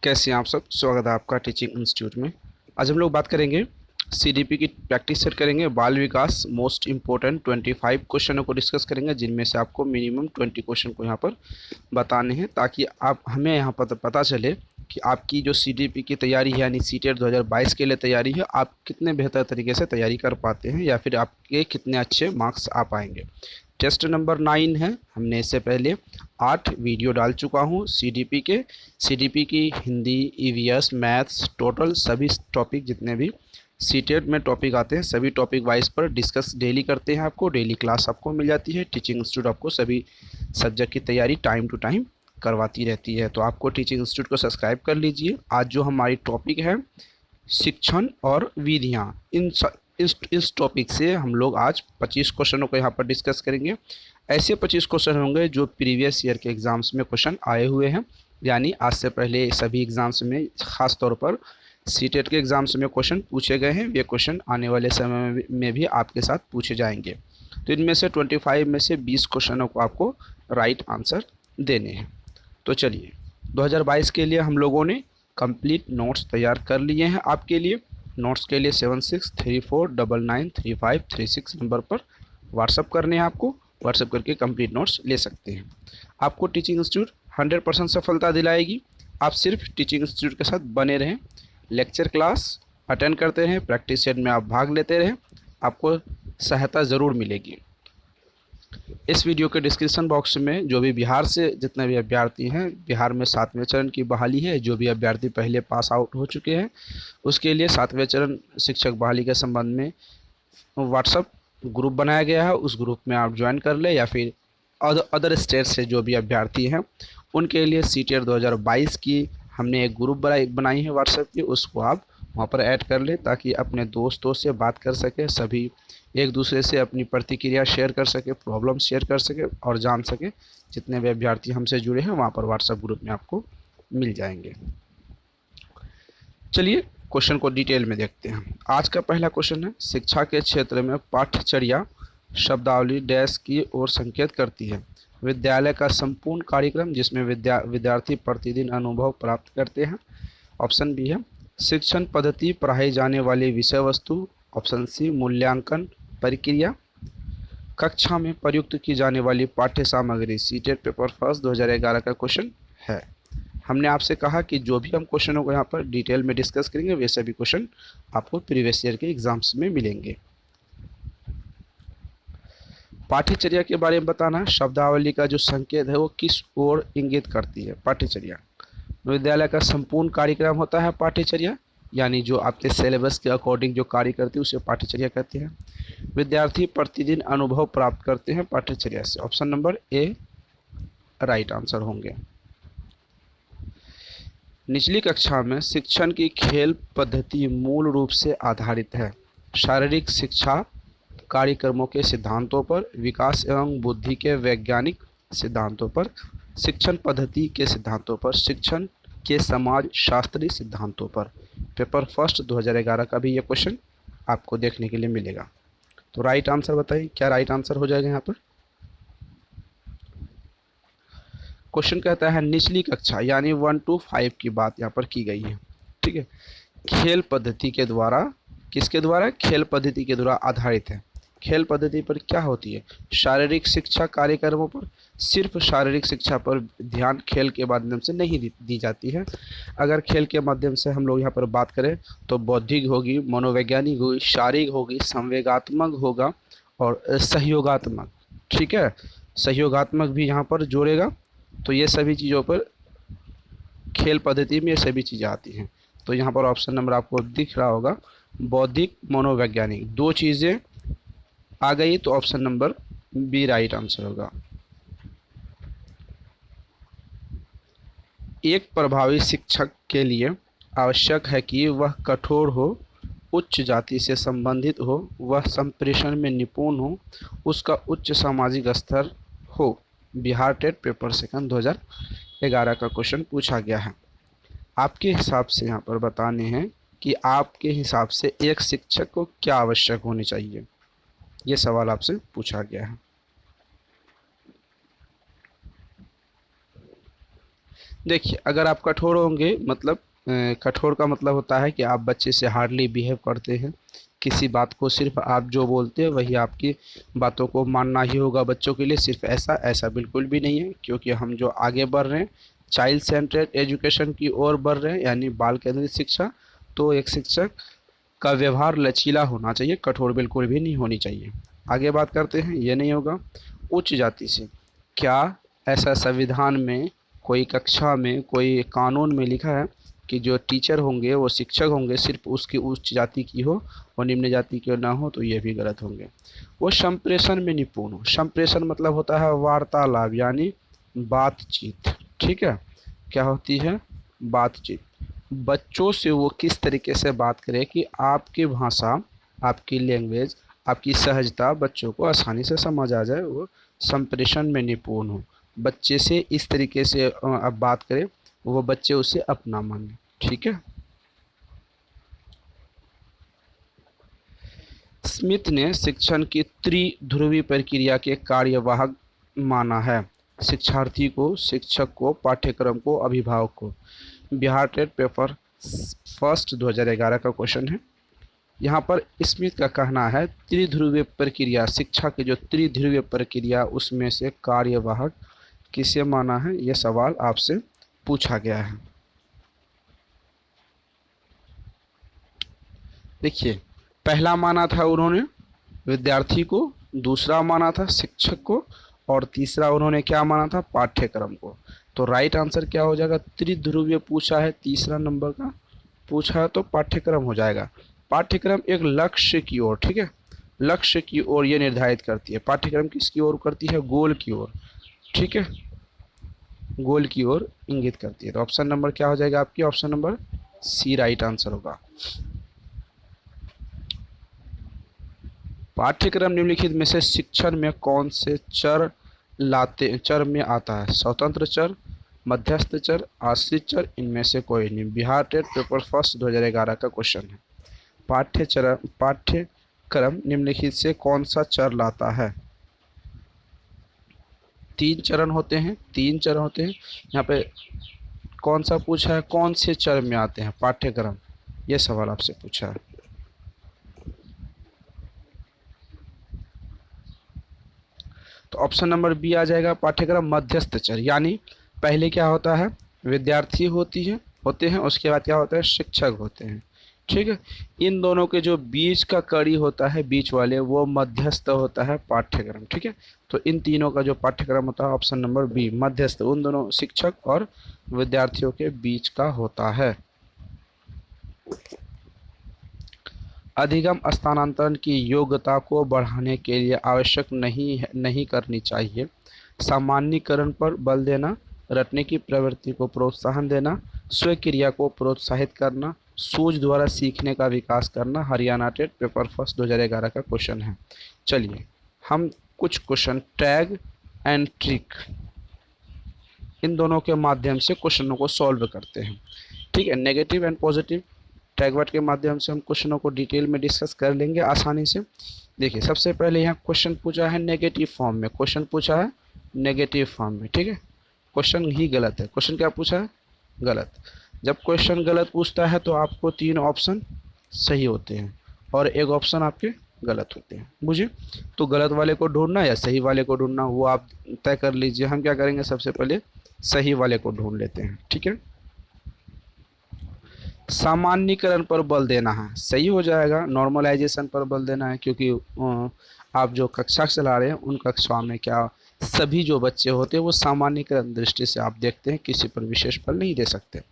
कैसे हैं आप सब। स्वागत है आपका टीचिंग इंस्टीट्यूट में। आज हम लोग बात करेंगे सीडीपी की प्रैक्टिस सेट करेंगे। बाल विकास मोस्ट इंपॉर्टेंट 25 क्वेश्चनों को डिस्कस करेंगे, जिनमें से आपको मिनिमम 20 क्वेश्चन को यहाँ पर बताने हैं, ताकि आप हमें यहाँ पर पता चले कि आपकी जो सीडीपी की तैयारी है यानी सीटेट 2022 के लिए तैयारी है, आप कितने बेहतर तरीके से तैयारी कर पाते हैं या फिर आपके कितने अच्छे मार्क्स आ पाएंगे। टेस्ट नंबर 9 है। हमने इससे पहले 8 वीडियो डाल चुका हूँ सीडीपी की हिंदी, ईवीएस, मैथ्स, टोटल सभी टॉपिक जितने भी सीटेट में टॉपिक आते हैं सभी टॉपिक वाइज पर डिस्कस डेली करते हैं। आपको डेली क्लास आपको मिल जाती है। टीचिंग इंस्टीट्यूट आपको सभी सब्जेक्ट की तैयारी टाइम टू टाइम करवाती रहती है। तो आपको टीचिंग इंस्टीट्यूट को सब्सक्राइब कर लीजिए। आज जो हमारी टॉपिक है शिक्षण और विधियाँ, इस टॉपिक से हम लोग आज 25 क्वेश्चनों को यहाँ पर डिस्कस करेंगे। ऐसे 25 क्वेश्चन होंगे जो प्रीवियस ईयर के एग्ज़ाम्स में क्वेश्चन आए हुए हैं, यानी आज से पहले सभी एग्ज़ाम्स में, ख़ास तौर पर सीटेट के एग्ज़ाम्स में क्वेश्चन पूछे गए हैं। ये क्वेश्चन आने वाले समय में भी आपके साथ पूछे जाएंगे। तो इनमें से 25 में से 20 क्वेश्चनों को आपको राइट आंसर देने हैं। तो चलिए, 2022 के लिए हम लोगों ने कंप्लीट नोट्स तैयार कर लिए हैं आपके लिए। नोट्स के लिए 7634993536 नंबर पर व्हाट्सअप करने हैं। आपको व्हाट्सअप करके कंप्लीट नोट्स ले सकते हैं। आपको टीचिंग इंस्टीट्यूट 100% सफलता दिलाएगी। आप सिर्फ टीचिंग इंस्टीट्यूट के साथ बने रहें, लेक्चर क्लास अटेंड करते रहें, प्रैक्टिस सेट में आप भाग लेते रहें, आपको सहायता ज़रूर मिलेगी। इस वीडियो के डिस्क्रिप्शन बॉक्स में जो भी बिहार से जितने भी अभ्यर्थी हैं, बिहार में 7वें चरण की बहाली है, जो भी अभ्यर्थी पहले पास आउट हो चुके हैं उसके लिए 7वें चरण शिक्षक बहाली के संबंध में व्हाट्सअप ग्रुप बनाया गया है। उस ग्रुप में आप ज्वाइन कर ले, या फिर अदर स्टेट से जो भी अभ्यर्थी हैं उनके लिए सीटेट 2022 की हमने एक ग्रुप बनाई है व्हाट्सएप की, उसको आप वहाँ पर ऐड कर ले, ताकि अपने दोस्तों से बात कर सके, सभी एक दूसरे से अपनी प्रतिक्रिया शेयर कर सके, प्रॉब्लम शेयर कर सके और जान सके। जितने भी अभ्यर्थी हमसे जुड़े हैं वहाँ पर व्हाट्सएप ग्रुप में आपको मिल जाएंगे। चलिए क्वेश्चन को डिटेल में देखते हैं। आज का पहला क्वेश्चन है, शिक्षा के क्षेत्र में पाठ्यचर्या शब्दावली डैश की ओर संकेत करती है। विद्यालय का संपूर्ण कार्यक्रम जिसमें विद्यार्थी प्रतिदिन अनुभव प्राप्त करते हैं। ऑप्शन बी है शिक्षण पद्धति पढ़ाई जाने वाली विषय वस्तु। ऑप्शन सी मूल्यांकन प्रक्रिया। कक्षा में प्रयुक्त की जाने वाली पाठ्य सामग्री। सीटेट पेपर फर्स्ट 2011 का क्वेश्चन है। हमने आपसे कहा कि जो भी हम क्वेश्चनों को यहाँ पर डिटेल में डिस्कस करेंगे वे सभी क्वेश्चन आपको प्रीवियस ईयर के एग्जाम्स में मिलेंगे। पाठ्यचर्या के बारे में बताना, शब्दावली का जो संकेत है वो किस ओर इंगित करती है। पाठ्यचर्या विद्यालय का संपूर्ण कार्यक्रम होता है। पाठ्यचर्या यानी जो आपके सिलेबस के अकॉर्डिंग जो कार्य करती है उसे पाठ्यचर्या कहते हैं। विद्यार्थी प्रतिदिन अनुभव प्राप्त करते हैं पाठ्यचर्या से। Option number A right answer होंगे। निचली कक्षा में शिक्षण की खेल पद्धति मूल रूप से आधारित है। शारीरिक शिक्षा कार्यक्रमों के सिद्धांतों पर, विकास एवं बुद्धि के वैज्ञानिक सिद्धांतों पर, शिक्षण पद्धति के सिद्धांतों पर, शिक्षण के समाज शास्त्रीय सिद्धांतों पर। पेपर फर्स्ट 2011 का भी ये क्वेश्चन आपको देखने के लिए मिलेगा। तो राइट आंसर बताइए, क्या राइट आंसर हो जाएगा यहाँ पर। क्वेश्चन कहता है निचली कक्षा यानी 1 to 5 की बात यहाँ पर की गई है। ठीक है, खेल पद्धति के द्वारा, किसके द्वारा, खेल पद्धति के द्वारा आधारित है। खेल पद्धति पर क्या होती है, शारीरिक शिक्षा कार्यक्रमों पर। सिर्फ शारीरिक शिक्षा पर ध्यान खेल के माध्यम से नहीं दी जाती है। अगर खेल के माध्यम से हम लोग यहाँ पर बात करें तो बौद्धिक होगी, मनोवैज्ञानिक होगी, शारीरिक होगी, संवेगात्मक होगा और सहयोगात्मक। ठीक है, सहयोगात्मक भी यहाँ पर जोड़ेगा। तो ये सभी चीज़ों पर खेल पद्धति में ये सभी चीज़ें आती हैं। तो यहाँ पर ऑप्शन नंबर आपको दिख रहा होगा, बौद्धिक मनोवैज्ञानिक, दो चीज़ें आ गई तो option number B right answer होगा। एक प्रभावी शिक्षक के लिए आवश्यक है कि वह कठोर हो, उच्च जाति से संबंधित हो, वह संप्रेषण में निपुण हो, उसका उच्च सामाजिक स्तर हो। बिहार टेट पेपर सेकंड 2011 का क्वेश्चन पूछा गया है। आपके हिसाब से यहाँ पर बताने हैं कि आपके हिसाब से एक शिक्षक को क्या आवश्यक होनी चाहिए, ये सवाल आपसे पूछा गया है। देखिए, अगर आप कठोर होंगे मतलब कठोर का मतलब होता है कि आप बच्चे से हार्डली बिहेव करते हैं, किसी बात को सिर्फ आप जो बोलते हैं वही आपकी बातों को मानना ही होगा बच्चों के लिए, सिर्फ ऐसा ऐसा बिल्कुल भी नहीं है, क्योंकि हम जो आगे बढ़ रहे हैं चाइल्ड सेंटर्ड एजुकेशन की ओर बढ़ रहे हैं, यानी बाल केंद्रित शिक्षा। तो एक शिक्षक का व्यवहार लचीला होना चाहिए, कठोर बिल्कुल भी नहीं होनी चाहिए। आगे बात करते हैं, ये नहीं होगा। उच्च जाति से, क्या ऐसा संविधान में, कोई कक्षा में, कोई कानून में लिखा है कि जो टीचर होंगे, वो शिक्षक होंगे, सिर्फ उसकी उच्च जाति की हो और निम्न जाति की ना हो? तो ये भी गलत होंगे। वो संप्रेषण में निपुण हो। संप्रेषण मतलब होता है वार्तालाप, यानी बातचीत। ठीक है, क्या होती है? बातचीत। बच्चों से वो किस तरीके से बात करे कि आपकी भाषा, आपकी लैंग्वेज, आपकी सहजता बच्चों को आसानी से समझ आ जाए, वो संप्रेषण में निपुण हो। बच्चे से इस तरीके से अब बात करें, वो बच्चे उसे अपना माने। ठीक है। स्मिथ ने शिक्षण की त्रिध्रुवी प्रक्रिया के कार्यवाहक माना है। शिक्षार्थी को, शिक्षक को, पाठ्यक्रम को, अभिभावक को। बिहार टेट पेपर फर्स्ट 2011 का क्वेश्चन है। यहाँ पर स्मिथ का कहना है त्रिध्रुवीय प्रक्रिया, शिक्षा की जो त्रिध्रुवीय प्रक्रिया, उसमें से कार्यवाहक किसे माना है? यह सवाल आपसे पूछा गया है। देखिए, पहला माना था उन्होंने विद्यार्थी को, दूसरा माना था शिक्षक को, और तीसरा उन्होंने क्या माना था? पाठ्यक्रम को। तो राइट आंसर क्या हो जाएगा? त्रिध्रुवीय पूछा है, तीसरा नंबर का पूछा है, तो पाठ्यक्रम हो जाएगा। पाठ्यक्रम एक लक्ष्य की ओर, ठीक है, लक्ष्य की ओर ये निर्धारित करती है। पाठ्यक्रम किसकी ओर करती है? गोल की ओर। ठीक है, गोल की ओर इंगित करती है। तो ऑप्शन नंबर क्या हो जाएगा आपकी? Option number C right answer होगा। पाठ्यक्रम निम्नलिखित में से शिक्षण में कौन से चर में आता है? स्वतंत्र चर, मध्यस्थ चर, आश्रित चर, इनमें से कोई नहीं। बिहार टेट पेपर फर्स्ट 2011 का क्वेश्चन है। पाठ्यक्रम निम्नलिखित से कौन सा चर लाता है? तीन चरण होते हैं, तीन चरण होते हैं। यहाँ पे कौन सा पूछा है? कौन से चर में आते हैं पाठ्यक्रम? ये सवाल आपसे पूछा है। तो ऑप्शन नंबर बी आ जाएगा, पाठ्यक्रम मध्यस्थ चर। यानी पहले क्या होता है? विद्यार्थी होते हैं, उसके बाद क्या होता है? शिक्षक होते हैं। ठीक है, इन दोनों के जो बीच का कड़ी होता है, बीच वाले, वो मध्यस्थ होता है पाठ्यक्रम। ठीक है, तो इन तीनों का जो पाठ्यक्रम होता है, ऑप्शन नंबर बी मध्यस्थ, उन दोनों शिक्षक और विद्यार्थियों के बीच का होता है। अधिगम स्थानांतरण की योग्यता को बढ़ाने के लिए आवश्यक नहीं करनी चाहिए। सामान्यीकरण पर बल देना, रटने की प्रवृत्ति को प्रोत्साहन देना, स्वक्रिया को प्रोत्साहित करना, सूझ द्वारा सीखने का विकास करना। हरियाणा टेट पेपर फर्स्ट 2011 का क्वेश्चन है। चलिए हम कुछ क्वेश्चन टैग एंड ट्रिक, इन दोनों के माध्यम से क्वेश्चनों को सॉल्व करते हैं। ठीक है, नेगेटिव एंड पॉजिटिव टैगवर्ड के माध्यम से हम क्वेश्चनों को डिटेल में डिस्कस कर लेंगे आसानी से। देखिए, सबसे पहले यहाँ क्वेश्चन पूछा है नेगेटिव फॉर्म में, क्वेश्चन पूछा है नेगेटिव फॉर्म में। ठीक है, क्वेश्चन ही गलत है। क्वेश्चन क्या पूछा है? गलत। जब क्वेश्चन गलत पूछता है तो आपको तीन ऑप्शन सही होते हैं और एक ऑप्शन आपके गलत होते हैं। बुझे? तो गलत वाले को ढूंढना या सही वाले को ढूंढना, वो आप तय कर लीजिए। हम क्या करेंगे, सबसे पहले सही वाले को ढूंढ लेते हैं। ठीक है, सामान्यीकरण पर बल देना है, सही हो जाएगा। नॉर्मलाइजेशन पर बल देना है, क्योंकि आप जो कक्षा चला रहे हैं उन कक्षाओं में क्या सभी जो बच्चे होते हैं वो सामान्यीकरण दृष्टि से आप देखते हैं, किसी पर विशेष बल नहीं दे सकते।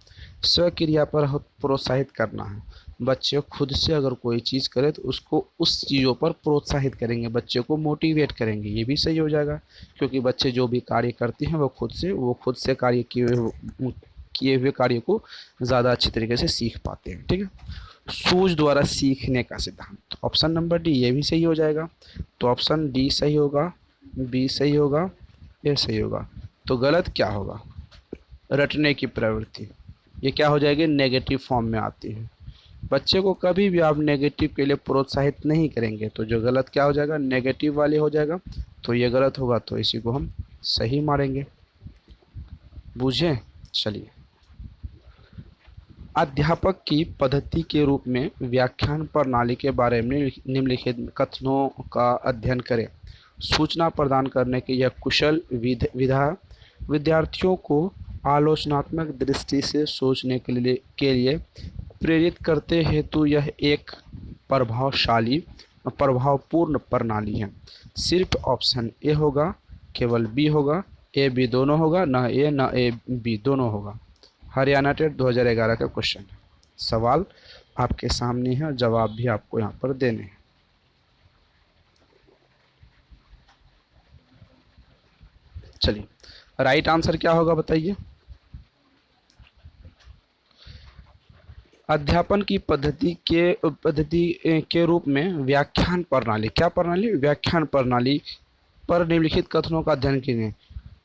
स्वक्रिया पर प्रोत्साहित करना है, बच्चे खुद से अगर कोई चीज़ करे तो उसको उस चीज़ों पर प्रोत्साहित करेंगे, बच्चे को मोटिवेट करेंगे, ये भी सही हो जाएगा। क्योंकि बच्चे जो भी कार्य करते हैं वो खुद से कार्य किए हुए कार्य को ज़्यादा अच्छी तरीके से सीख पाते हैं। ठीक है, सूझ द्वारा सीखने का सिद्धांत, ऑप्शन नंबर डी ये भी सही हो जाएगा। तो ऑप्शन डी सही होगा, बी सही होगा, ए सही होगा। तो गलत क्या होगा? रटने की प्रवृत्ति, ये क्या हो जाएगी? नेगेटिव फॉर्म में आती है। बच्चे को कभी भी आप नेगेटिव के लिए प्रोत्साहित नहीं करेंगे, तो जो गलत क्या हो जाएगा? नेगेटिव वाले हो जाएगा। तो ये गलत होगा, तो इसी को हम सही मारेंगे। बूझे? चलिए, अध्यापक की पद्धति के रूप में व्याख्यान प्रणाली के बारे में निम्नलिखित कथनों का अध्ययन करें। सूचना प्रदान करने की यह कुशल विधा विद्यार्थियों को आलोचनात्मक दृष्टि से सोचने के लिए प्रेरित करते हेतु यह एक प्रभावपूर्ण प्रणाली है। सिर्फ ऑप्शन ए होगा, केवल बी होगा, ए बी दोनों होगा, ना ए ना ए बी दोनों होगा। हरियाणा टेट 2011 का क्वेश्चन है। सवाल आपके सामने है, जवाब भी आपको यहाँ पर देने हैं। चलिए, राइट आंसर क्या होगा बताइए। अध्यापन की पद्धति के रूप में व्याख्यान प्रणाली, क्या प्रणाली, व्याख्यान प्रणाली पर निम्नलिखित कथनों का अध्ययन कीजिए।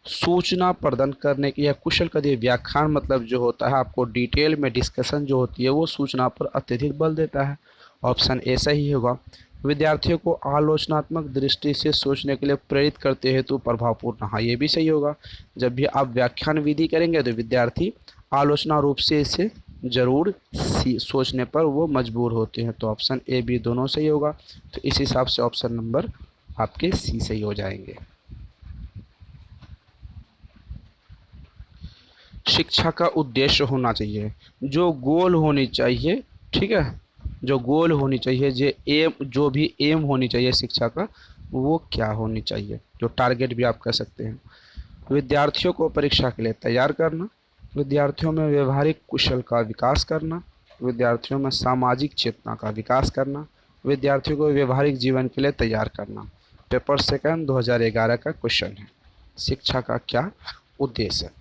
सूचना प्रदान करने की यह कुशल कथन, व्याख्यान मतलब जो होता है आपको डिटेल में डिस्कशन जो होती है वो सूचना पर अत्यधिक बल देता है। ऑप्शन ए सही होगा। विद्यार्थियों को आलोचनात्मक दृष्टि से सोचने के लिए प्रेरित करते हेतु प्रभावपूर्ण, हाँ ये भी सही होगा। जब भी आप व्याख्यान विधि करेंगे तो विद्यार्थी आलोचना रूप से इसे जरूर सोचने पर वो मजबूर होते हैं। तो ऑप्शन ए बी दोनों सही होगा। तो इस हिसाब से ऑप्शन नंबर आपके सी सही हो जाएंगे। शिक्षा का उद्देश्य होना चाहिए, जो गोल होनी चाहिए, ठीक है, जो गोल होनी चाहिए, जो भी एम होनी चाहिए शिक्षा का, वो क्या होनी चाहिए, जो टारगेट भी आप कह सकते हैं। विद्यार्थियों को परीक्षा के लिए तैयार करना, विद्यार्थियों में व्यवहारिक कुशल का विकास करना, विद्यार्थियों में सामाजिक चेतना का विकास करना, विद्यार्थियों को व्यवहारिक जीवन के लिए तैयार करना। पेपर सेकंड 2011 का क्वेश्चन है। शिक्षा का क्या उद्देश्य है?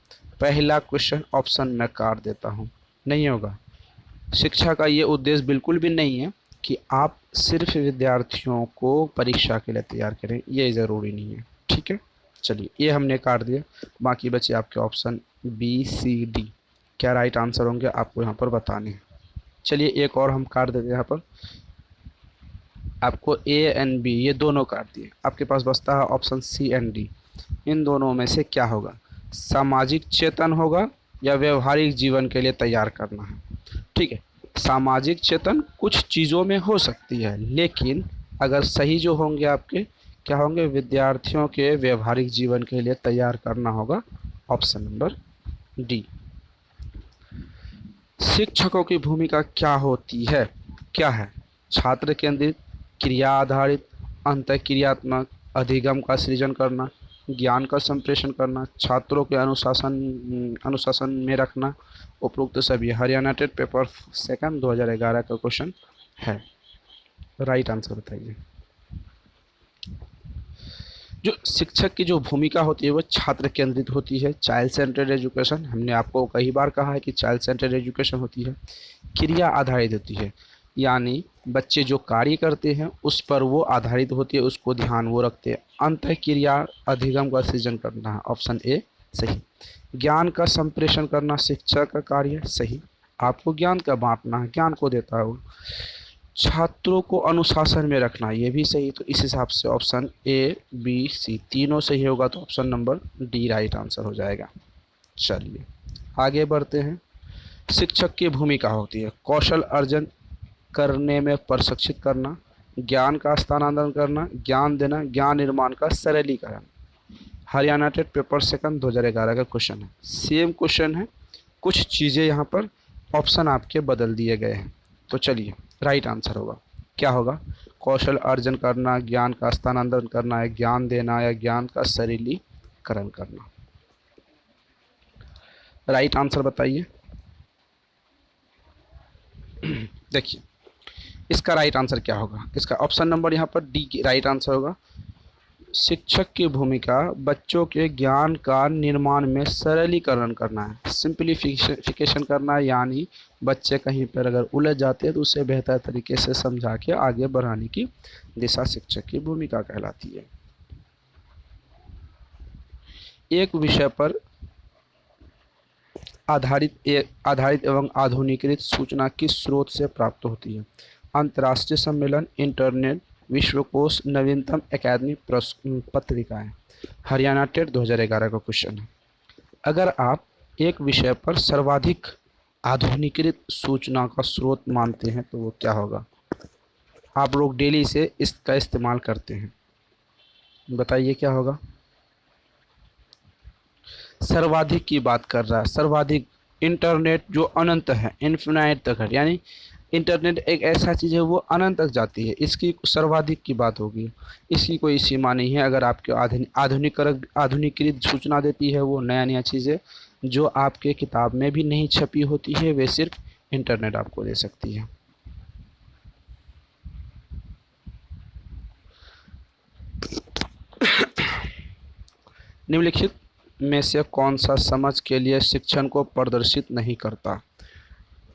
पहला क्वेश्चन ऑप्शन में काट देता हूँ, नहीं होगा। शिक्षा का ये उद्देश्य बिल्कुल भी नहीं है कि आप सिर्फ विद्यार्थियों को परीक्षा के लिए तैयार करें, ये ज़रूरी नहीं है, ठीक है। चलिए, ये हमने काट दिया, बाकी बचे आपके ऑप्शन बी सी डी, क्या राइट आंसर होंगे आपको यहाँ पर बताने हैं। चलिए, एक और हम काट देते हैं, यहाँ पर आपको ए एंड बी ये दोनों काट दिए, आपके पास बचता है ऑप्शन सी एंड डी। इन दोनों में से क्या होगा, सामाजिक चेतन होगा या व्यवहारिक जीवन के लिए तैयार करना है, ठीक है। सामाजिक चेतन कुछ चीज़ों में हो सकती है, लेकिन अगर सही जो होंगे आपके क्या होंगे, विद्यार्थियों के व्यवहारिक जीवन के लिए तैयार करना होगा, ऑप्शन नंबर डी। शिक्षकों की भूमिका क्या होती है, क्या है, छात्र केंद्रित, क्रिया आधारित, अंतःक्रियात्मक, अधिगम का सृजन करना, ज्ञान का संप्रेषण करना, छात्रों के अनुशासन में रखना। उपरोक्त सभी हरियाणा टेट पेपर सेकंड 2011 का क्वेश्चन है। राइट आंसर बताइए। जो शिक्षक की जो भूमिका होती है वो छात्र केंद्रित होती है, चाइल्ड सेंटर्ड एजुकेशन, हमने आपको कई बार कहा है कि चाइल्ड सेंटर्ड एजुकेशन होती है। क्रिया आधारित होती है, यानी बच्चे जो कार्य करते हैं उस पर वो आधारित होती है, उसको ध्यान वो रखते हैं। अंतःक्रिया अधिगम का सृजन करना है, ऑप्शन ए सही। ज्ञान का संप्रेषण करना शिक्षक का कार्य, सही। आपको ज्ञान का बांटना है, ज्ञान को देता है वो। छात्रों को अनुशासन में रखना, ये भी सही। तो इस हिसाब से ऑप्शन ए बी सी तीनों सही होगा, तो option number D right answer हो जाएगा। चलिए आगे बढ़ते हैं। शिक्षक की भूमिका होती है कौशल अर्जन करने में प्रशिक्षित करना, ज्ञान का स्थानांतरण करना, ज्ञान देना, ज्ञान निर्माण का सरलीकरण। हरियाणा टेट पेपर सेकंड 2011 का क्वेश्चन है, सेम क्वेश्चन है, कुछ चीज़ें यहाँ पर ऑप्शन आपके बदल दिए गए हैं। तो चलिए राइट आंसर होगा, क्या होगा, कौशल अर्जन करना, ज्ञान का स्थानांतरण करना है, ज्ञान देना या ज्ञान का सरलीकरण करना। राइट आंसर बताइए। देखिए इसका राइट आंसर क्या होगा, इसका ऑप्शन नंबर यहाँ पर डी राइट आंसर होगा। शिक्षक की भूमिका बच्चों के ज्ञान का निर्माण में सरलीकरण करना है, सिंप्लीफिकेशन करना है, यानी बच्चे कहीं पर अगर उलझ जाते हैं तो उसे बेहतर तरीके से समझा के आगे बढ़ाने की दिशा शिक्षक की भूमिका कहलाती है। एक विषय पर आधारित एवं आधुनिकीकृत सूचना किस स्रोत से प्राप्त होती है, अंतर्राष्ट्रीय सम्मेलन, इंटरनेट, विश्वकोश, नवीनतम एकेडमी पत्रिकाएं। हरियाणा टेट 2011 का क्वेश्चन है। अगर आप एक विषय पर सर्वाधिक आधुनिकीकृत सूचना का स्रोत मानते हैं तो वो क्या होगा? आप लोग डेली से इसका इस्तेमाल करते हैं, बताइए क्या होगा? सर्वाधिक की बात कर रहा है, सर्वाधिक। इंटरनेट जो अनंत है, इन्फिनाइट तक है, यानी इंटरनेट एक ऐसा चीज़ है वो अनंत तक जाती है, इसकी सर्वाधिक की बात होगी। इसकी कोई सीमा नहीं है। अगर आपके आधुनिकीकृत सूचना देती है वो नया नया चीज़ें जो आपके किताब में भी नहीं छपी होती है, वे सिर्फ इंटरनेट आपको दे सकती है। निम्नलिखित में से कौन सा समझ के लिए शिक्षण को प्रदर्शित नहीं करता?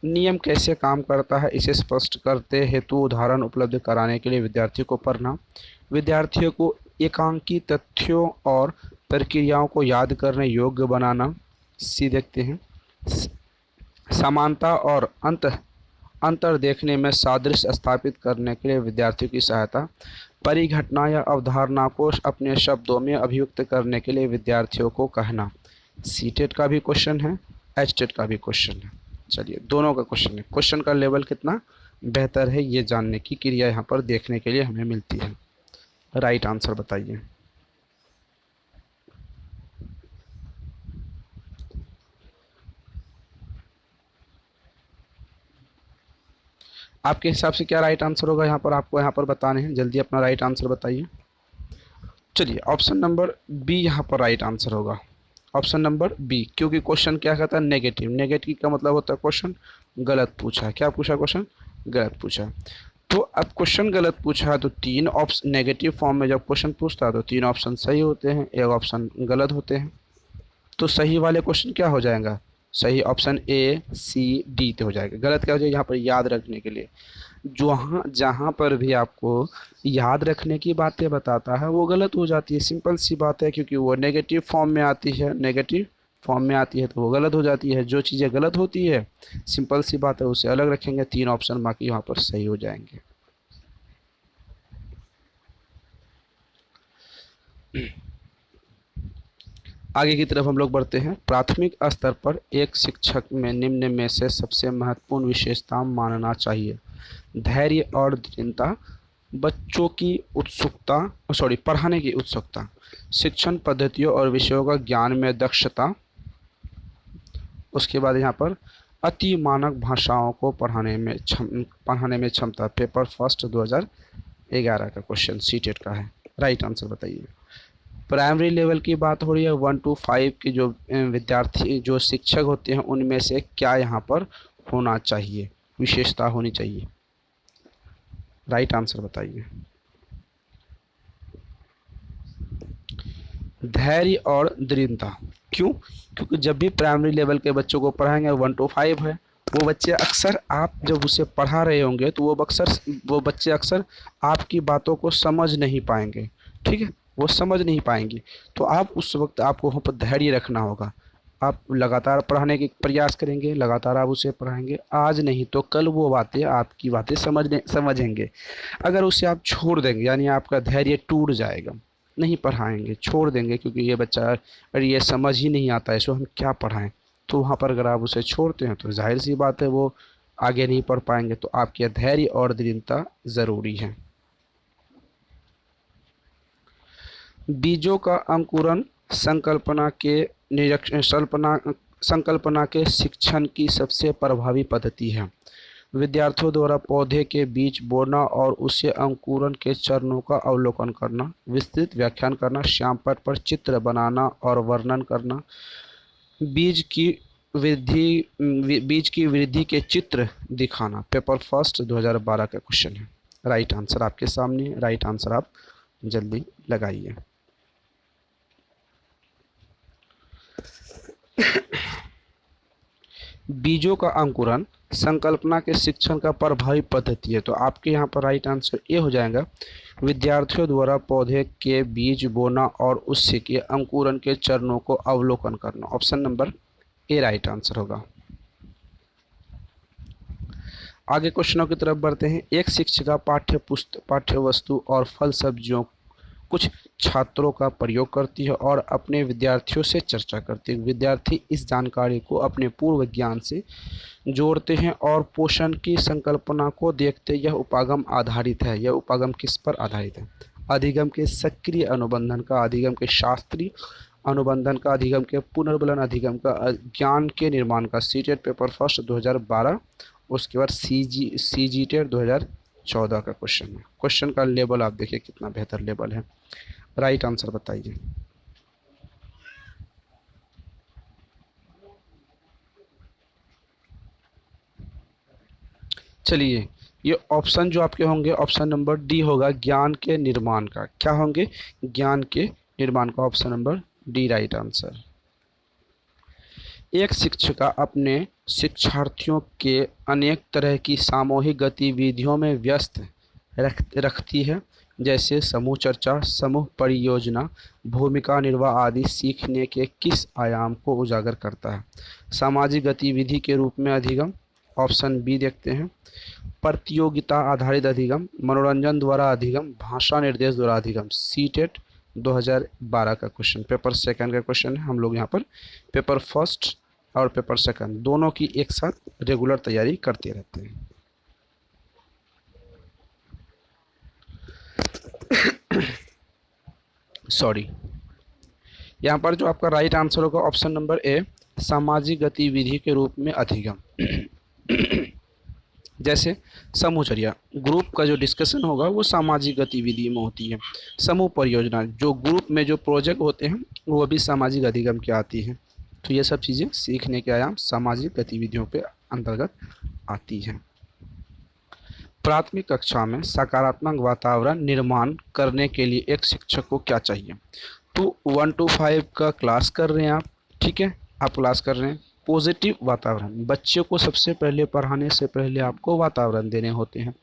नियम कैसे काम करता है इसे स्पष्ट करते हेतु उदाहरण उपलब्ध कराने के लिए विद्यार्थियों को पढ़ना, विद्यार्थियों को एकांकी तथ्यों और प्रक्रियाओं को याद करने योग्य बनाना। सी देखते हैं, समानता और अंतर देखने में सादृश्य स्थापित करने के लिए विद्यार्थियों की सहायता, परिघटना या अवधारणा को अपने शब्दों में अभिव्यक्त करने के लिए विद्यार्थियों को कहना। सी टेट का भी क्वेश्चन है, एच टेट का भी क्वेश्चन है। चलिए, दोनों का क्वेश्चन है। क्वेश्चन का लेवल कितना बेहतर है ये जानने की क्रिया यहाँ पर देखने के लिए हमें मिलती है। राइट आंसर बताइए। आपके हिसाब से क्या राइट आंसर होगा? यहाँ पर आपको यहाँ पर बताने हैं, जल्दी अपना राइट आंसर बताइए। चलिए, ऑप्शन नंबर बी यहाँ पर राइट आंसर होगा। ऑप्शन नंबर बी, क्योंकि क्वेश्चन क्या कहता है? नेगेटिव। नेगेटिव का मतलब होता है क्वेश्चन गलत पूछा है। क्या पूछा? क्वेश्चन गलत पूछा है। तो अब क्वेश्चन गलत पूछा है तो तीन ऑप्शन नेगेटिव फॉर्म में जब क्वेश्चन पूछता है तो तीन ऑप्शन सही होते हैं, एक ऑप्शन गलत होते हैं। तो सही वाले क्वेश्चन क्या हो जाएगा? सही ऑप्शन ए सी डी तो हो जाएगा। गलत क्या हो जाएगा? यहाँ पर याद रखने के लिए जहाँ जहाँ पर भी आपको याद रखने की बातें बताता है वो गलत हो जाती है। सिंपल सी बात है, क्योंकि वो नेगेटिव फॉर्म में आती है, नेगेटिव फॉर्म में आती है तो वो गलत हो जाती है। जो चीज़ें गलत होती है, सिंपल सी बात है, उसे अलग रखेंगे। तीन ऑप्शन बाकी वहाँ पर सही हो जाएंगे। आगे की तरफ हम लोग बढ़ते हैं। प्राथमिक स्तर पर एक शिक्षक में निम्न में से सबसे महत्वपूर्ण विशेषता मानना चाहिए? धैर्य और दृढ़ता, बच्चों की उत्सुकता, पढ़ाने की उत्सुकता, शिक्षण पद्धतियों और विषयों का ज्ञान में दक्षता, उसके बाद यहाँ पर अति मानक भाषाओं को पढ़ाने में क्षमता। पेपर फर्स्ट 2011 का क्वेश्चन सी टेट का है। राइट आंसर बताइए। प्राइमरी लेवल की बात हो रही है। 1 to 5 के जो विद्यार्थी जो शिक्षक होते हैं उनमें से क्या यहाँ पर होना चाहिए, विशेषता होनी चाहिए? राइट आंसर बताइए। धैर्य और दृढ़ता। क्यों? क्योंकि जब भी प्राइमरी लेवल के बच्चों को पढ़ाएंगे 1 to 5 है, वो बच्चे अक्सर आप जब उसे पढ़ा रहे होंगे तो वो बच्चे अक्सर आपकी बातों को समझ नहीं पाएंगे। ठीक है, वो समझ नहीं पाएंगे। तो आप उस वक्त आपको वहाँ पर धैर्य रखना होगा। आप लगातार पढ़ाने के प्रयास करेंगे, लगातार आप उसे पढ़ाएंगे, आज नहीं तो कल वो बातें आपकी बातें समझेंगे। अगर उसे आप छोड़ देंगे यानी आपका धैर्य टूट जाएगा, नहीं पढ़ाएंगे, छोड़ देंगे क्योंकि ये बच्चा अरे ये समझ ही नहीं आता है, इसको हम क्या पढ़ाएं, तो वहाँ पर अगर आप उसे छोड़ते हैं तो जाहिर सी बात है वो आगे नहीं पढ़ पाएंगे। तो आपके धैर्य और दृढ़ता ज़रूरी है। बीजों का अंकुरण संकल्पना के शिक्षण की सबसे प्रभावी पद्धति है। विद्यार्थियों द्वारा पौधे के बीज बोना और उसे अंकुरण के चरणों का अवलोकन करना, विस्तृत व्याख्यान करना, श्यामपट्ट पर चित्र बनाना और वर्णन करना, बीज की वृद्धि के चित्र दिखाना। पेपर फर्स्ट 2012 का क्वेश्चन है। राइट आंसर आपके सामने। राइट आंसर आप जल्दी लगाइए। बीजों का अंकुरण संकल्पना के शिक्षण का प्रभावी पद्धति है। तो आपके यहाँ पर राइट आंसर ये हो जाएगा, विद्यार्थियों द्वारा पौधे के बीज बोना और उससे के अंकुरण के चरणों को अवलोकन करना। Option number A right answer होगा। आगे क्वेश्चनों की तरफ बढ़ते हैं। एक शिक्षिका पाठ्य वस्तु और फल सब्जियों कुछ छात्रों का प्रयोग करती है और अपने विद्यार्थियों से चर्चा करती है। विद्यार्थी इस जानकारी को अपने पूर्व ज्ञान से जोड़ते हैं और पोषण की संकल्पना को देखते यह उपागम आधारित है। यह उपागम किस पर आधारित है? अधिगम के सक्रिय अनुबंधन का, अधिगम के शास्त्रीय अनुबंधन का, अधिगम के पुनर्बलन, अधिगम का ज्ञान के निर्माण का। सीटेट पेपर फर्स्ट 2012, उसके बाद सीजीटेट 2014 का क्वेश्चन है। क्वेश्चन का लेवल आप देखिए कितना बेहतर लेवल है। राइट आंसर बताइए। चलिए, ये ऑप्शन जो आपके होंगे, ऑप्शन नंबर डी होगा, ज्ञान के निर्माण का। क्या होंगे? ज्ञान के निर्माण का, option number D right answer. एक शिक्षिका अपने शिक्षार्थियों के अनेक तरह की सामूहिक गतिविधियों में व्यस्त रखती है, जैसे समूह चर्चा, समूह परियोजना, भूमिका निर्वाह आदि। सीखने के किस आयाम को उजागर करता है? सामाजिक गतिविधि के रूप में अधिगम, ऑप्शन बी देखते हैं। प्रतियोगिता आधारित अधिगम, मनोरंजन द्वारा अधिगम, भाषा निर्देश द्वारा अधिगम। सीटेट 2012 का क्वेश्चन, पेपर सेकंड का क्वेश्चन है। हम लोग यहाँ पर पेपर फर्स्ट और पेपर सेकंड दोनों की एक साथ रेगुलर तैयारी करते रहते हैं। सॉरी, यहाँ पर जो आपका राइट आंसर होगा ऑप्शन नंबर ए, सामाजिक गतिविधि के रूप में अधिगम। जैसे समूहचर्या, ग्रुप का जो डिस्कशन होगा वो सामाजिक गतिविधि में होती है। समूह परियोजना, जो ग्रुप में जो प्रोजेक्ट होते हैं वो भी सामाजिक अधिगम की आती है। तो ये सब चीज़ें सीखने के आयाम सामाजिक गतिविधियों पे अंतर्गत आती हैं। प्राथमिक कक्षा में सकारात्मक वातावरण निर्माण करने के लिए एक शिक्षक को क्या चाहिए? तो 1 to 5 का क्लास कर रहे हैं आप, ठीक है, आप क्लास कर रहे हैं। पॉजिटिव वातावरण, बच्चे को सबसे पहले पढ़ाने से पहले आपको वातावरण देने होते हैं।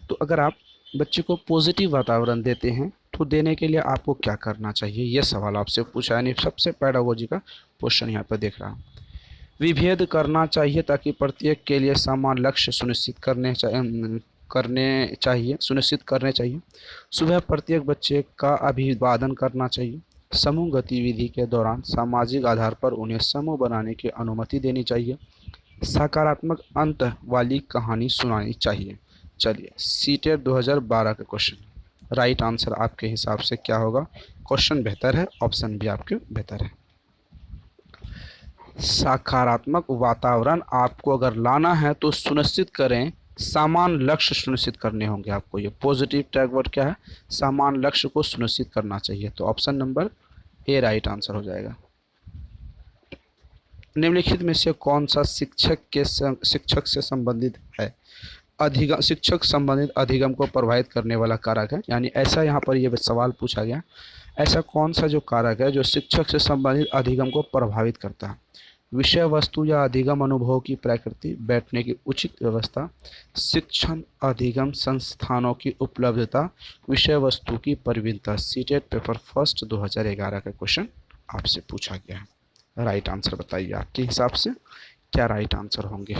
तो अगर आप बच्चे को पॉजिटिव वातावरण देते हैं तो देने के लिए आपको क्या करना चाहिए? ये सवाल आपसे पूछा, यानी सबसे पेडागोजी का क्वेश्चन यहाँ पर देख रहा हूँ। विभेद करना चाहिए ताकि प्रत्येक के लिए समान लक्ष्य सुनिश्चित सुनिश्चित करने चाहिए। सुबह प्रत्येक बच्चे का अभिवादन करना चाहिए। समूह गतिविधि के दौरान सामाजिक आधार पर उन्हें समूह बनाने की अनुमति देनी चाहिए। सकारात्मक अंत वाली कहानी सुनानी चाहिए। चलिए, सीटेट 2012 का क्वेश्चन, राइट आंसर आपके हिसाब से क्या होगा? क्वेश्चन बेहतर है, ऑप्शन भी आपके बेहतर है। सकारात्मक वातावरण आपको अगर लाना है तो सुनिश्चित करें, समान लक्ष्य सुनिश्चित करने होंगे आपको। ये पॉजिटिव टैग वर्ड क्या है? समान लक्ष्य को सुनिश्चित करना चाहिए। तो option number A right answer हो जाएगा। निम्नलिखित में से कौन सा शिक्षक से संबंधित है? अधिगम, शिक्षक संबंधित अधिगम को प्रभावित करने वाला कारक है। यानी ऐसा यहाँ पर ये सवाल पूछा गया, ऐसा कौन सा जो कारक है जो शिक्षक से संबंधित अधिगम को प्रभावित करता है? विषय वस्तु या अधिगम अनुभव की प्रकृति, बैठने की उचित व्यवस्था, शिक्षण अधिगम संस्थानों की उपलब्धता, विषय वस्तु की प्रवीणता। सीटेट पेपर फर्स्ट 2011 का क्वेश्चन आपसे पूछा गया है। राइट आंसर बताइए, आपके हिसाब से क्या राइट आंसर होंगे?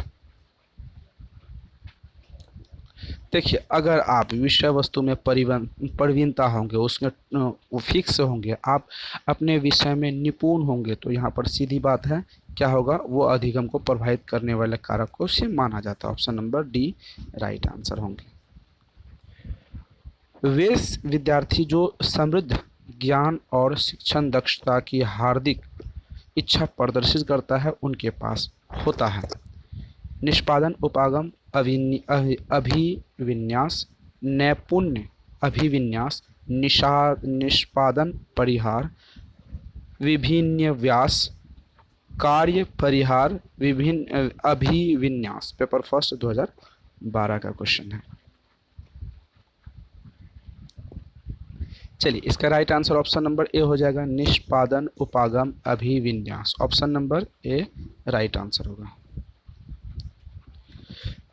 देखिए, अगर आप विषय वस्तु में प्रवीणता होंगे, उसमें वो फिक्स होंगे, आप अपने विषय में निपुण होंगे, तो यहाँ पर सीधी बात है क्या होगा? वो अधिगम को प्रभावित करने वाले कारक को से माना जाता है। Option number D right answer होंगे। वे विद्यार्थी जो समृद्ध ज्ञान और शिक्षण दक्षता की हार्दिक इच्छा प्रदर्शित करता है उनके पास होता है निष्पादन, उपागम, अभिविन्यास, नैपुण्य, अभिविन्यास, निष्पादन, परिहार, विभिन्न व्यास, कार्य परिहार, विभिन्न अभिविन्यास। पेपर फर्स्ट 2012 का क्वेश्चन है। चलिए, इसका right answer option number A हो जाएगा, निष्पादन, उपागम, अभिविन्यास। Option number A right answer होगा।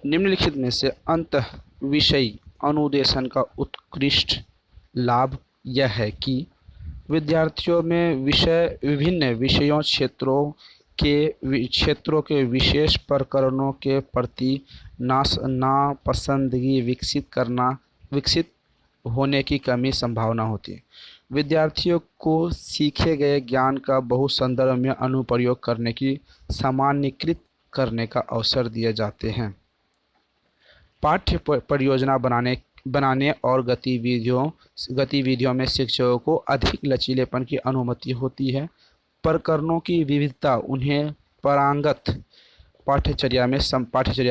निम्नलिखित में से अंत विषय अनुदेशन का उत्कृष्ट लाभ यह है कि विद्यार्थियों में विभिन्न विषयों क्षेत्रों के विशेष प्रकरणों के प्रति नापसंदगी विकसित होने की कमी संभावना होती है। विद्यार्थियों को सीखे गए ज्ञान का बहु संदर्भ में अनुप्रयोग करने की सामान्यीकृत करने का अवसर दिए जाते हैं। पाठ्य परियोजना बनाने बनाने और गतिविधियों में शिक्षकों को अधिक लचीलेपन की अनुमति होती है। प्रकरणों की विविधता उन्हें पारंगत पाठ्यचर्या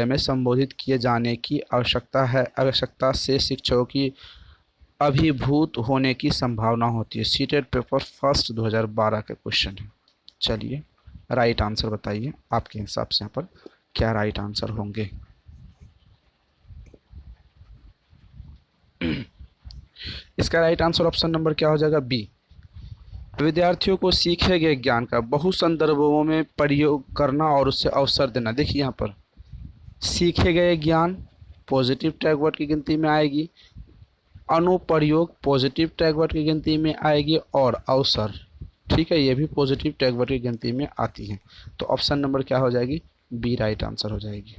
में संबोधित किए जाने की आवश्यकता से शिक्षकों की अभिभूत होने की संभावना होती है। सीटेट पेपर फर्स्ट 2012 का क्वेश्चन है। चलिए राइट आंसर बताइए, आपके हिसाब से यहाँ पर क्या राइट आंसर होंगे। इसका राइट आंसर ऑप्शन नंबर क्या हो जाएगा, बी। विद्यार्थियों को सीखे गए ज्ञान का बहु संदर्भों में प्रयोग करना और उससे अवसर देना। देखिए यहाँ पर सीखे गए ज्ञान पॉजिटिव टैग वर्ड की गिनती में आएगी, अनुप्रयोग पॉजिटिव टैग वर्ड की गिनती में आएगी और अवसर, ठीक है, ये भी पॉजिटिव टैग वर्ड की गिनती में आती है। तो ऑप्शन नंबर क्या हो जाएगी, बी राइट आंसर हो जाएगी।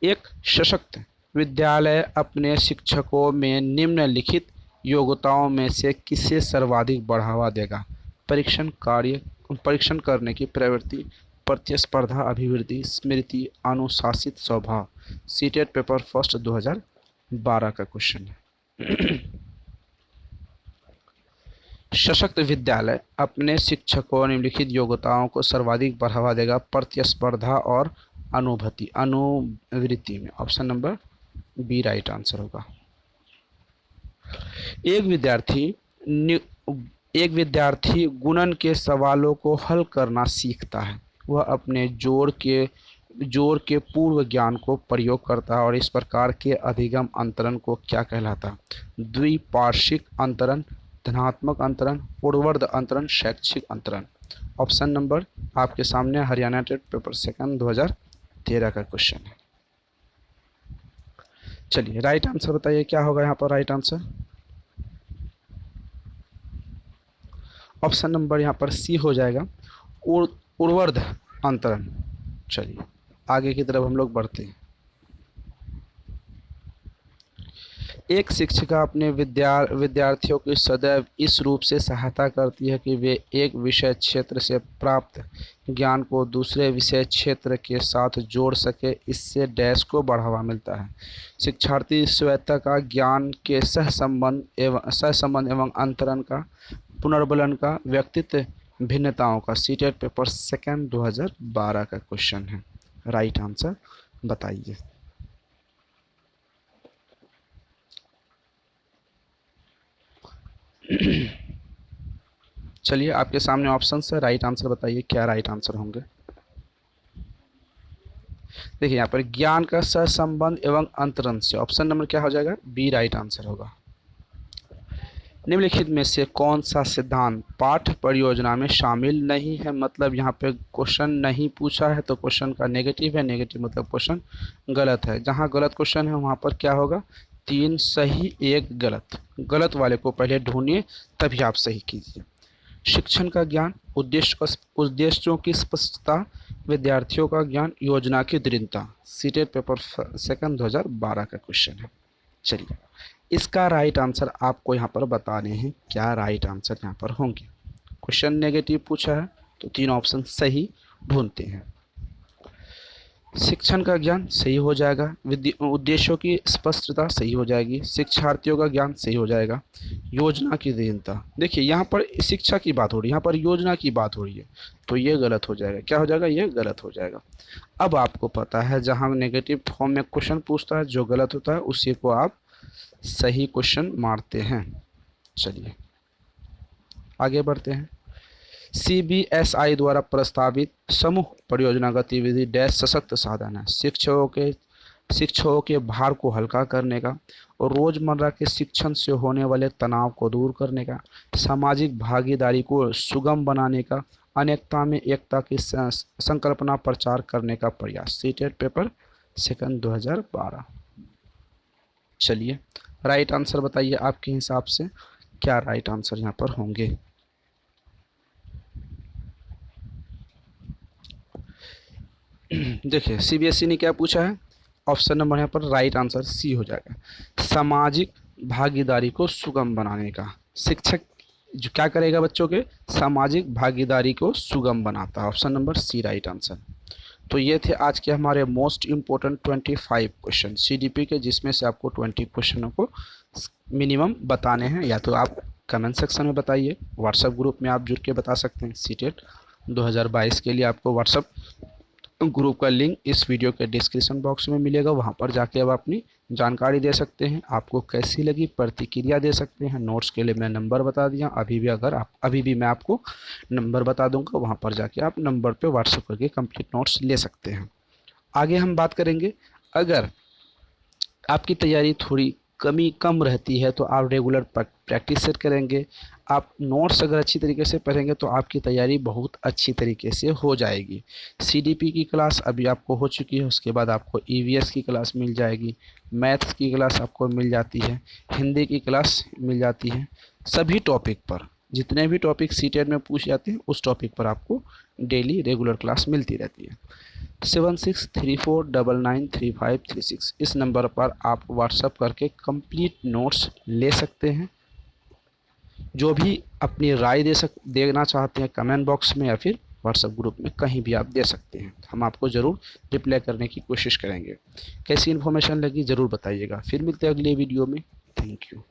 एक सशक्त विद्यालय अपने शिक्षकों में निम्नलिखित योग्यताओं में से किसे सर्वाधिक बढ़ावा देगा। परीक्षण करने की प्रवृत्ति, प्रतिस्पर्धा, अभिवृद्धि, स्मृति, अनुशासित स्वभाव। सीटेट पेपर फर्स्ट 2012 का क्वेश्चन है। सशक्त विद्यालय अपने शिक्षकों निम्नलिखित योग्यताओं को सर्वाधिक बढ़ावा देगा प्रतिस्पर्धा और अनुवृत्ति में। Option number B right answer होगा। एक विद्यार्थी गुणन के सवालों को हल करना सीखता है। वह अपने जोड़ के पूर्व ज्ञान को प्रयोग करता है और इस प्रकार के अधिगम अंतरण को क्या कहलाता है। द्विपार्श्विक अंतरण, धनात्मक अंतरण, पूर्ववर्ध अंतरण, शैक्षिक अंतरण। ऑप्शन नंबर आपके सामने हरियाणा टेट पेपर सेकंड 2013 का क्वेश्चन है। चलिए राइट आंसर बताइए क्या होगा यहाँ पर राइट आंसर। ऑप्शन नंबर यहाँ पर सी हो जाएगा, उर्वर्ध अंतरण। चलिए आगे की तरफ हम लोग बढ़ते हैं। एक शिक्षिका अपने विद्यार्थियों की सदैव इस रूप से सहायता करती है कि वे एक विषय क्षेत्र से प्राप्त ज्ञान को दूसरे विषय क्षेत्र के साथ जोड़ सके। इससे डैश को बढ़ावा मिलता है। शिक्षार्थी स्वायत्तता का, ज्ञान के सहसंबंध एवं अंतरण का, पुनर्बलन का, व्यक्तित्व भिन्नताओं का। सीटेट पेपर सेकंड 2012 का क्वेश्चन है। राइट आंसर बताइए। चलिए आपके सामने ऑप्शन है, राइट आंसर बताइए क्या राइट आंसर होंगे। देखिए यहाँ पर ज्ञान का सहसंबंध एवं अंतरण से ऑप्शन नंबर क्या हो जाएगा, बी राइट आंसर होगा। निम्नलिखित में से कौन सा सिद्धांत पाठ परियोजना में शामिल नहीं है। मतलब यहाँ पे क्वेश्चन नहीं पूछा है तो क्वेश्चन का नेगेटिव है, नेगेटिव मतलब क्वेश्चन गलत है। जहाँ गलत क्वेश्चन है वहाँ पर क्या होगा, 3 सही 1 गलत। गलत वाले को पहले ढूंढिए तभी आप सही कीजिए। शिक्षण का ज्ञान, उद्देश्यों की स्पष्टता, विद्यार्थियों का ज्ञान, योजना की दृढ़ता। सीटेट पेपर सेकंड 2012 का क्वेश्चन है। चलिए इसका राइट आंसर आपको यहाँ पर बताने हैं क्या राइट आंसर यहाँ पर होंगे। क्वेश्चन नेगेटिव पूछा है तो 3 ऑप्शन सही ढूंढते हैं। शिक्षण का ज्ञान सही हो जाएगा, उद्देश्यों की स्पष्टता सही हो जाएगी, शिक्षार्थियों का ज्ञान सही हो जाएगा, योजना की दृढ़ता। देखिए यहाँ पर शिक्षा की बात हो रही है, यहाँ पर योजना की बात हो रही है तो ये गलत हो जाएगा। क्या हो जाएगा, ये गलत हो जाएगा। अब आपको पता है जहाँ नेगेटिव फॉर्म में क्वेश्चन पूछता है जो गलत होता है उसी को आप सही क्वेश्चन मारते हैं। चलिए आगे बढ़ते हैं। CBSI द्वारा प्रस्तावित समूह परियोजना गतिविधि डैश सशक्त साधन है। शिक्षकों के भार को हल्का करने का और रोजमर्रा के शिक्षण से होने वाले तनाव को दूर करने का, सामाजिक भागीदारी को सुगम बनाने का, अनेकता में एकता की संकल्पना प्रचार करने का प्रयास। CTET paper second 2012। चलिए राइट आंसर बताइए आपके हिसाब से क्या राइट आंसर यहाँ पर होंगे। देखिए CBSE ने क्या पूछा है, ऑप्शन नंबर यहाँ पर राइट आंसर सी हो जाएगा। सामाजिक भागीदारी को सुगम बनाने का। शिक्षक जो क्या करेगा बच्चों के, सामाजिक भागीदारी को सुगम बनाता है। Option number C right answer. तो ये थे आज के हमारे मोस्ट इम्पोर्टेंट 25 क्वेश्चन सीडीपी के, जिसमें से आपको 20 क्वेश्चनों को मिनिमम बताने हैं। या तो आप कमेंट सेक्शन में बताइए, व्हाट्सएप ग्रुप में आप जुड़ के बता सकते हैं। सीटेट 2022 के लिए आपको व्हाट्सएप ग्रुप का लिंक इस वीडियो के डिस्क्रिप्शन बॉक्स में मिलेगा, वहाँ पर जाके आप अपनी जानकारी दे सकते हैं। आपको कैसी लगी प्रतिक्रिया दे सकते हैं। नोट्स के लिए मैं नंबर बता दिया, अभी भी मैं आपको नंबर बता दूंगा, वहाँ पर जाके आप नंबर पे व्हाट्सएप करके कंप्लीट नोट्स ले सकते हैं। आगे हम बात करेंगे, अगर आपकी तैयारी थोड़ी कम रहती है तो आप रेगुलर प्रैक्टिस सेट करेंगे। आप नोट्स अगर अच्छी तरीके से पढ़ेंगे तो आपकी तैयारी बहुत अच्छी तरीके से हो जाएगी। सीडीपी की क्लास अभी आपको हो चुकी है, उसके बाद आपको ईवीएस की क्लास मिल जाएगी, मैथ्स की क्लास आपको मिल जाती है, हिंदी की क्लास मिल जाती है। सभी टॉपिक पर, जितने भी टॉपिक सीटेट में पूछ जाते हैं उस टॉपिक पर आपको डेली रेगुलर क्लास मिलती रहती है। 7634993536 इस नंबर पर आप व्हाट्सएप करके कंप्लीट नोट्स ले सकते हैं। जो भी अपनी राय देना चाहते हैं कमेंट बॉक्स में या फिर व्हाट्सएप ग्रुप में कहीं भी आप दे सकते हैं। हम आपको ज़रूर रिप्लाई करने की कोशिश करेंगे। कैसी इन्फॉर्मेशन लगी ज़रूर बताइएगा। फिर मिलते हैं अगले वीडियो में। Thank you.